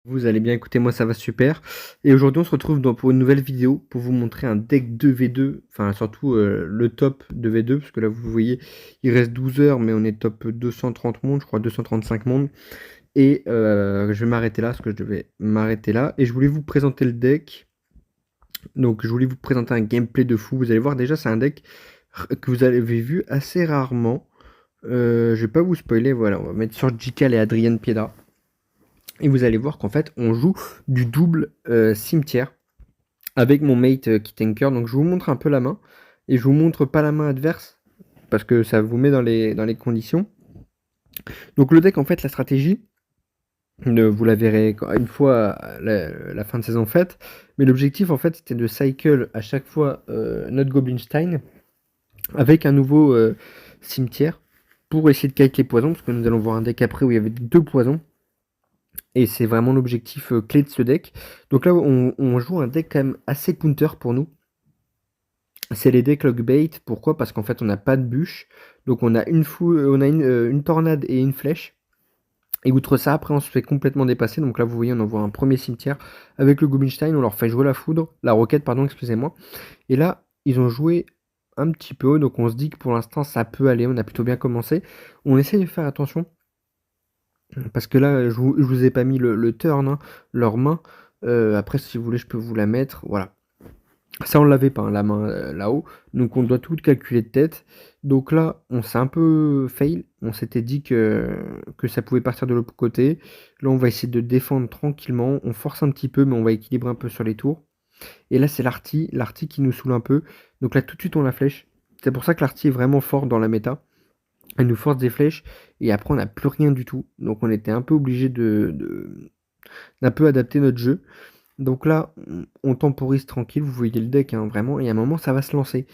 Vous allez bien, écoutez, moi ça va super. Et aujourd'hui, on se retrouve pour une nouvelle vidéo pour vous montrer un deck 2v2, enfin surtout le top 2v2, parce que là vous voyez, il reste 12 heures, mais on est top 230 mondes, je crois 235 mondes. Et je vais m'arrêter là, parce que je devais m'arrêter là. Et je voulais vous présenter le deck. Donc je voulais vous présenter un gameplay de fou. Vous allez voir, déjà c'est un deck que vous avez vu assez rarement. Je vais pas vous spoiler, voilà, on va mettre sur Jikal et Adrian Piedra. Et vous allez voir qu'en fait, on joue du double cimetière avec mon mate Kittanker. Donc je vous montre un peu la main. Et je vous montre pas la main adverse, parce que ça vous met dans les conditions. Donc le deck, en fait, la stratégie, vous la verrez une fois la fin de saison faite. Mais l'objectif, en fait, c'était de cycle à chaque fois notre Goblinstein avec un nouveau cimetière pour essayer de kite les poisons. Parce que nous allons voir un deck après où il y avait 2 poisons. Et c'est vraiment l'objectif clé de ce deck. Donc là, on joue un deck quand même assez counter pour nous. C'est les decks Lockbait. Pourquoi? Parce qu'en fait, on n'a pas de bûche. Donc on a une tornade et une flèche. Et outre ça, après, on se fait complètement dépasser. Donc là, vous voyez, on envoie un premier cimetière avec le Goblinstein. On leur fait jouer la roquette, pardon, excusez-moi. Et là, ils ont joué un petit peu haut. Donc on se dit que pour l'instant, ça peut aller. On a plutôt bien commencé. On essaie de faire attention. Parce que là, je vous ai pas mis le turn, hein, leur main. Après, si vous voulez, je peux vous la mettre. Voilà. Ça, on l'avait pas, hein, la main là-haut. Donc, on doit tout calculer de tête. Donc là, on s'est un peu fail. On s'était dit que ça pouvait partir de l'autre côté. Là, on va essayer de défendre tranquillement. On force un petit peu, mais on va équilibrer un peu sur les tours. Et là, c'est l'arty. L'arty qui nous saoule un peu. Donc là, tout de suite, on la flèche. C'est pour ça que l'arty est vraiment fort dans la méta. Elle nous force des flèches et après on n'a plus rien du tout. Donc on était un peu obligé d'un peu adapter notre jeu. Donc là, on temporise tranquille, vous voyez le deck, hein, vraiment, et à un moment ça va se lancer.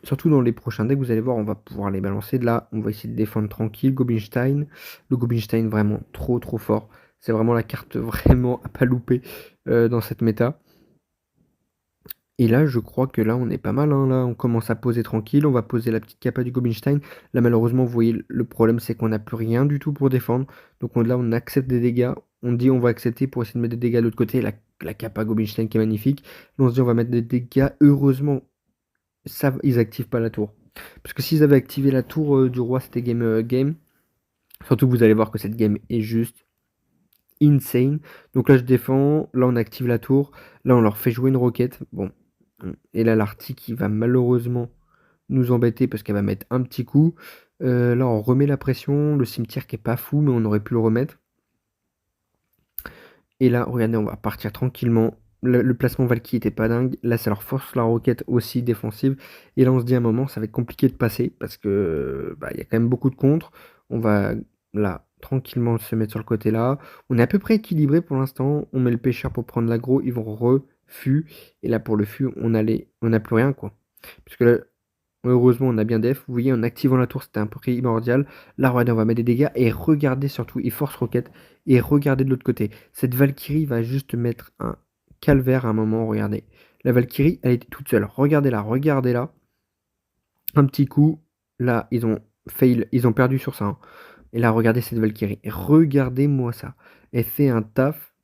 Surtout dans les prochains decks, vous allez voir, on va pouvoir les balancer. De là, on va essayer de défendre tranquille. Goblinstein. Le Goblinstein vraiment trop trop fort. C'est vraiment la carte vraiment à pas louper dans cette méta. Et là, je crois que là, on est pas mal, hein, là, on commence à poser tranquille, on va poser la petite capa du Goblinstein. Là, malheureusement, vous voyez, le problème, c'est qu'on n'a plus rien du tout pour défendre. Donc là, on accepte des dégâts. On dit on va accepter pour essayer de mettre des dégâts de l'autre côté. La capa Goblinstein qui est magnifique. Là, on se dit on va mettre des dégâts. Heureusement, ça, ils activent pas la tour. Parce que s'ils avaient activé la tour du roi, c'était game. Surtout que vous allez voir que cette game est juste insane. Donc là, je défends. Là, on active la tour. Là, on leur fait jouer une roquette. Bon. Et là, l'arty qui va malheureusement nous embêter parce qu'elle va mettre un petit coup. Là, on remet la pression. Le cimetière qui est pas fou, mais on aurait pu le remettre. Et là, regardez, on va partir tranquillement. Le placement Valky était pas dingue. Là, ça leur force la roquette aussi défensive. Et là, on se dit à un moment, ça va être compliqué de passer parce que il y a quand même beaucoup de contre. On va là tranquillement se mettre sur le côté là. On est à peu près équilibré pour l'instant. On met le pêcheur pour prendre l'aggro. Ils vont refus. Et là, pour le fût, on n'a plus rien quoi. Puisque là, heureusement, on a bien def. Vous voyez, en activant la tour, c'était un peu primordial. Là, regardez, on va mettre des dégâts. Et regardez surtout, il force roquette. Et regardez de l'autre côté. Cette Valkyrie va juste mettre un calvaire à un moment. Regardez. La Valkyrie, elle était toute seule. Regardez là, regardez là. Un petit coup. Là, ils ont fail. Ils ont perdu sur ça, hein. Et là, regardez cette Valkyrie. Et regardez-moi ça. Elle fait un taf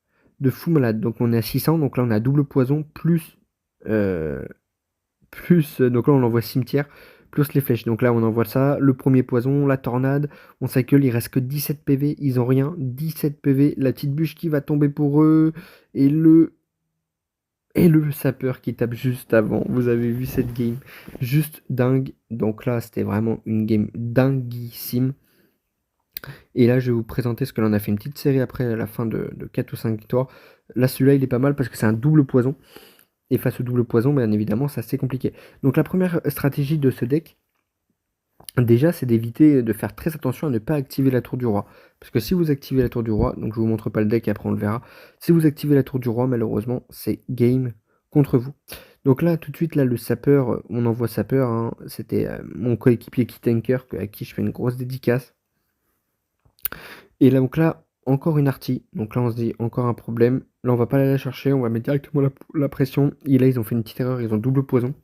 de fou malade. Donc, on est à 600. Donc là, on a double poison plus. Donc là, on envoie cimetière, plus les flèches. Donc là, on envoie ça, le premier poison, la tornade, on cycle, il reste que 17 PV, ils ont rien, 17 PV, la petite bûche qui va tomber pour eux, et le sapeur qui tape juste avant. Vous avez vu cette game, juste dingue. Donc là, c'était vraiment une game dinguissime. Et là, je vais vous présenter ce que l'on a fait une petite série après à la fin de 4 ou 5 victoires. Là, celui-là, il est pas mal parce que c'est un double poison. Et face au double poison, bien évidemment, c'est assez compliqué. Donc la première stratégie de ce deck, déjà, c'est d'éviter de faire très attention à ne pas activer la tour du roi. Parce que si vous activez la tour du roi, donc je vous montre pas le deck et après on le verra, si vous activez la tour du roi, malheureusement, c'est game contre vous. Donc là, tout de suite, là, le sapeur, on envoie sapeur, hein, c'était mon coéquipier Kittanker, à qui je fais une grosse dédicace. Et là, donc là, encore une arty. Donc là, on se dit, encore un problème. Là, on va pas aller la chercher, on va mettre directement la pression. Et là, ils ont fait une petite erreur, ils ont double poison.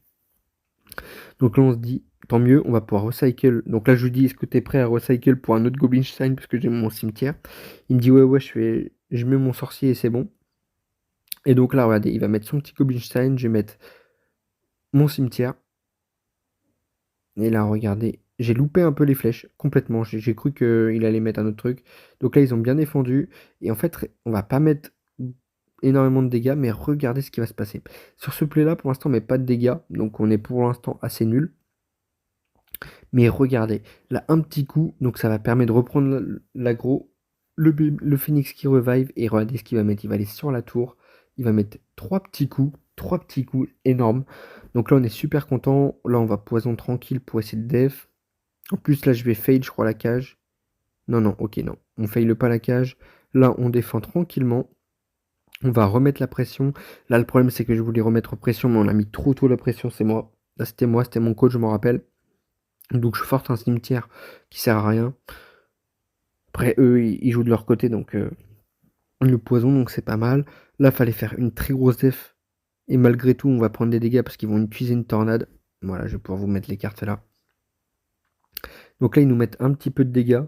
Donc là, on se dit, tant mieux, on va pouvoir recycle. Donc là, je lui dis, est-ce que tu es prêt à recycle pour un autre Goblinstein parce que j'ai mon cimetière. Il me dit, ouais, je fais. je mets mon sorcier et c'est bon. Et donc là, regardez, il va mettre son petit Goblinstein, je vais mettre mon cimetière. Et là, regardez, j'ai loupé un peu les flèches, complètement. J'ai cru qu'il allait mettre un autre truc. Donc là, ils ont bien défendu. Et en fait, on va pas mettre énormément de dégâts, mais regardez ce qui va se passer. Sur ce play-là, pour l'instant, on met pas de dégâts. Donc on est pour l'instant assez nul. Mais regardez, là, un petit coup, donc ça va permettre de reprendre l'aggro. Le phoenix qui revive. Et regardez ce qu'il va mettre. Il va aller sur la tour. Il va mettre trois petits coups énormes. Donc là, on est super content. Là, on va poison tranquille pour essayer de def. En plus, là, je vais fail, je crois, la cage. Non, non, ok, non. On fail pas la cage. Là, on défend tranquillement. On va remettre la pression. Là, le problème, c'est que je voulais remettre pression, mais on a mis trop tôt la pression, c'est moi. Là, c'était moi, c'était mon coach, je m'en rappelle. Donc, je force un cimetière qui sert à rien. Après, eux, ils jouent de leur côté, donc le poison, donc c'est pas mal. Là, fallait faire une très grosse def. Et malgré tout, on va prendre des dégâts parce qu'ils vont utiliser une tornade. Voilà, je vais pouvoir vous mettre les cartes là. Donc là, ils nous mettent un petit peu de dégâts.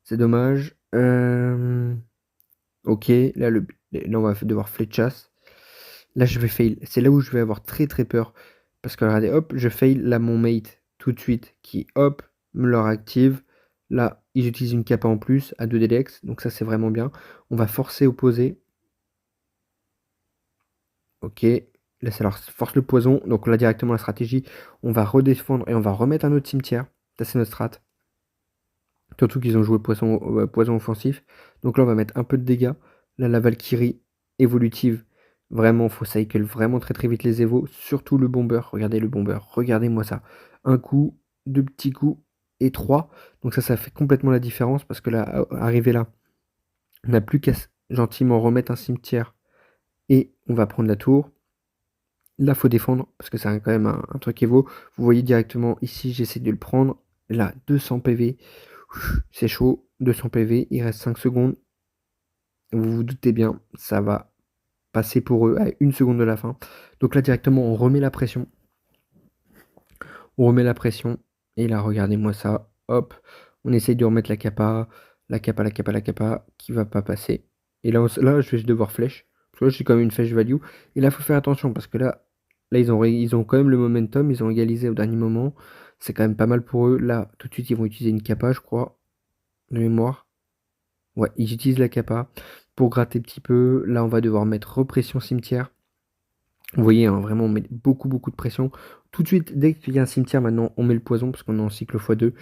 C'est dommage. Ok, là, là, on va devoir fléchasse. Là, je vais fail. C'est là où je vais avoir très très peur. Parce que regardez, hop, je fail. Là, mon mate, tout de suite, qui, hop, me leur active. Là, ils utilisent une capa en plus à 2 DDX. Donc ça, c'est vraiment bien. On va forcer opposer. Ok. Là, ça leur force le poison. Donc là, directement, la stratégie, on va redéfendre et on va remettre un autre cimetière. Ça, c'est notre strat. Surtout qu'ils ont joué poison offensif. Donc là, on va mettre un peu de dégâts. Là, la Valkyrie évolutive. Vraiment, faut cycle vraiment très très vite les évos. Surtout le bomber. Regardez le bomber. Regardez-moi ça. Un coup, deux petits coups et trois. Donc ça fait complètement la différence. Parce que là, arrivé là, on n'a plus qu'à gentiment remettre un cimetière. Et on va prendre la tour. Là, faut défendre. Parce que c'est quand même un truc évo. Vous voyez directement ici, j'essaie de le prendre. Là, 200 PV. C'est chaud, 200 PV, il reste 5 secondes. Vous vous doutez bien, ça va passer pour eux à 1 seconde de la fin. Donc là, directement, on remet la pression. On remet la pression. Et là, regardez-moi ça. Hop, on essaye de remettre la capa. La capa, qui va pas passer. Et là, là je vais devoir flèche. Parce que là, j'ai quand même une flèche value. Et là, il faut faire attention parce que là, ils ont quand même le momentum. Ils ont égalisé au dernier moment. C'est quand même pas mal pour eux. Là, tout de suite, ils vont utiliser une capa, je crois, de mémoire. Ouais, ils utilisent la capa pour gratter un petit peu. Là, on va devoir mettre repression cimetière. Vous voyez, hein, vraiment, on met beaucoup, beaucoup de pression. Tout de suite, dès qu'il y a un cimetière, maintenant, on met le poison parce qu'on est en cycle x2.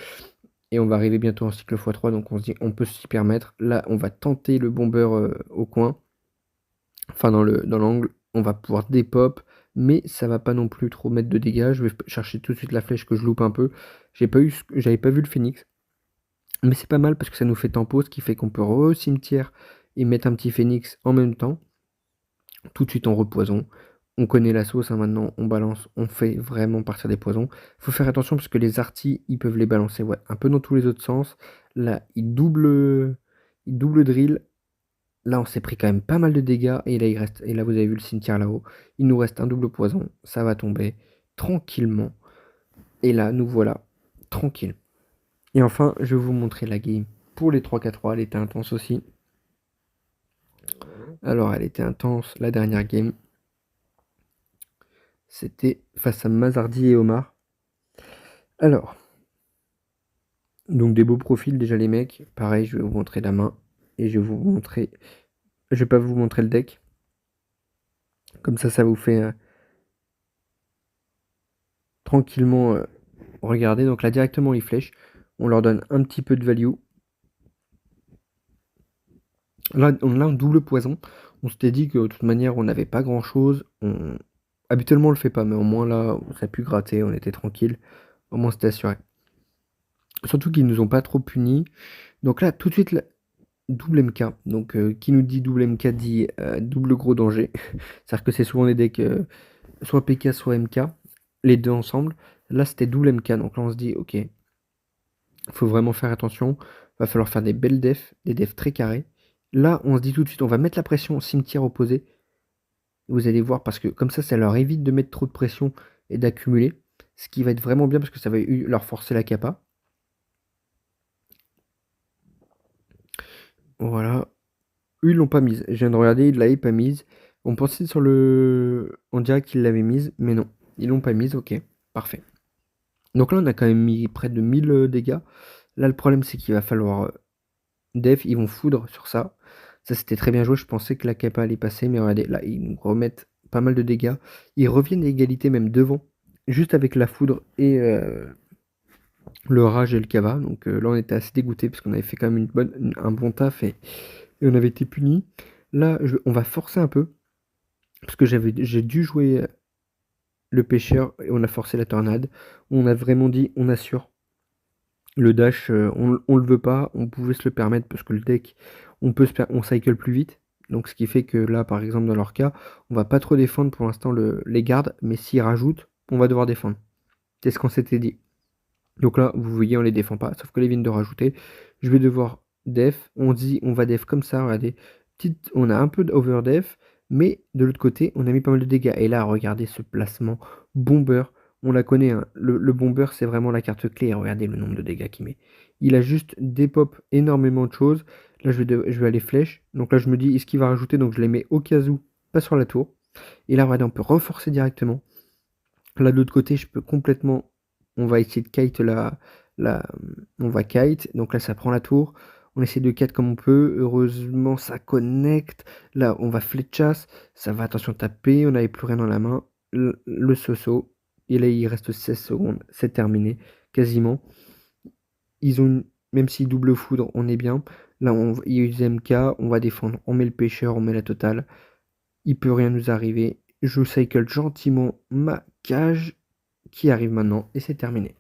Et on va arriver bientôt en cycle x3. Donc, on se dit, on peut s'y permettre. Là, on va tenter le bomber au coin. Enfin, dans l'angle. On va pouvoir dépop. Mais ça va pas non plus trop mettre de dégâts. Je vais chercher tout de suite la flèche que je loupe un peu. J'avais pas vu le phénix. Mais c'est pas mal parce que ça nous fait tempo, ce qui fait qu'on peut re-cimetière et mettre un petit phénix en même temps. Tout de suite on repoison. On connaît la sauce, hein, maintenant on balance, on fait vraiment partir des poisons. Faut faire attention parce que les artis, ils peuvent les balancer ouais, un peu dans tous les autres sens. Là, il double drill. Là, on s'est pris quand même pas mal de dégâts. Et là, et là, vous avez vu le cimetière là-haut. Il nous reste un double poison. Ça va tomber tranquillement. Et là, nous voilà, tranquille. Et enfin, je vais vous montrer la game pour les 3-4-3. Elle était intense aussi. Alors, elle était intense. La dernière game, c'était face à Mazardi et Omar. Alors, donc des beaux profils déjà les mecs. Pareil, je vais vous montrer la main. Et je vais vous montrer... Je vais pas vous montrer le deck. Comme ça vous fait tranquillement regarder. Donc là, directement, les flèches. On leur donne un petit peu de value. Là, on a un double poison. On s'était dit que de toute manière, on n'avait pas grand-chose. Habituellement, on le fait pas, mais au moins là, ça a pu gratter, on était tranquille. Au moins, c'était assuré. Surtout qu'ils nous ont pas trop punis. Donc là, tout de suite, double MK. Donc, qui nous dit double MK dit double gros danger. C'est-à-dire que c'est souvent des decks soit PK, soit MK. Les deux ensemble. Là, c'était double MK. Donc là, on se dit, ok, faut vraiment faire attention. Va falloir faire des belles defs, des defs très carrés. Là, on se dit tout de suite, on va mettre la pression au cimetière opposé. Vous allez voir, parce que comme ça leur évite de mettre trop de pression et d'accumuler. Ce qui va être vraiment bien, parce que ça va leur forcer la capa. Voilà. Eux, ils l'ont pas mise. Je viens de regarder, ils l'avaient pas mise. On pensait sur le... On dirait qu'ils l'avaient mise, mais non. Ils l'ont pas mise, ok. Parfait. Donc là, on a quand même mis près de 1000 dégâts. Là, le problème, c'est qu'il va falloir... Def, ils vont foudre sur ça. Ça, c'était très bien joué. Je pensais que la capa allait passer, mais regardez, là, ils nous remettent pas mal de dégâts. Ils reviennent à égalité, même devant, juste avec la foudre et le rage et le cava. Donc là, on était assez dégoûté parce qu'on avait fait quand même un bon taf et on avait été punis. Là, on va forcer un peu parce que j'ai dû jouer le pêcheur et on a forcé la tornade. On a vraiment dit, on assure. Le dash, on le veut pas, on pouvait se le permettre parce que le deck, on cycle plus vite. Donc ce qui fait que là, par exemple, dans leur cas, on va pas trop défendre pour l'instant les gardes, mais s'ils rajoutent, on va devoir défendre. C'est ce qu'on s'était dit. Donc là, vous voyez, on les défend pas, sauf que les viennent de rajouter. Je vais devoir def, on dit on va def comme ça, regardez. On a un peu d'overdef, mais de l'autre côté, on a mis pas mal de dégâts. Et là, regardez ce placement bomber. On la connaît, hein. Le bomber, c'est vraiment la carte clé. Regardez le nombre de dégâts qu'il met. Il a juste dépop énormément de choses. Là, je vais aller flèche. Donc là, je me dis, est-ce qu'il va rajouter? Donc je les mets au cas où, pas sur la tour. Et là, regardez, on peut renforcer directement. Là, de l'autre côté, je peux complètement... On va essayer de kite on va kite. Donc là, ça prend la tour. On essaie de kite comme on peut. Heureusement, ça connecte. Là, on va fléchasse. Ça va, attention, taper. On n'avait plus rien dans la main. Le soso. Et là, il reste 16 secondes. C'est terminé. Quasiment. Ils ont même s'ils double foudre, on est bien. Là, il y a MK. On va défendre. On met le pêcheur. On met la totale. Il peut rien nous arriver. Je cycle gentiment ma cage qui arrive maintenant et c'est terminé.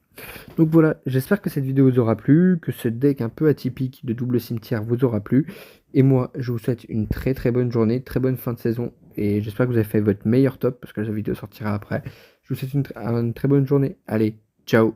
Donc voilà, j'espère que cette vidéo vous aura plu, que ce deck un peu atypique de double cimetière vous aura plu. Et moi, je vous souhaite une très très bonne journée, très bonne fin de saison. Et j'espère que vous avez fait votre meilleur top parce que la vidéo sortira après. Je vous souhaite une très bonne journée. Allez, ciao!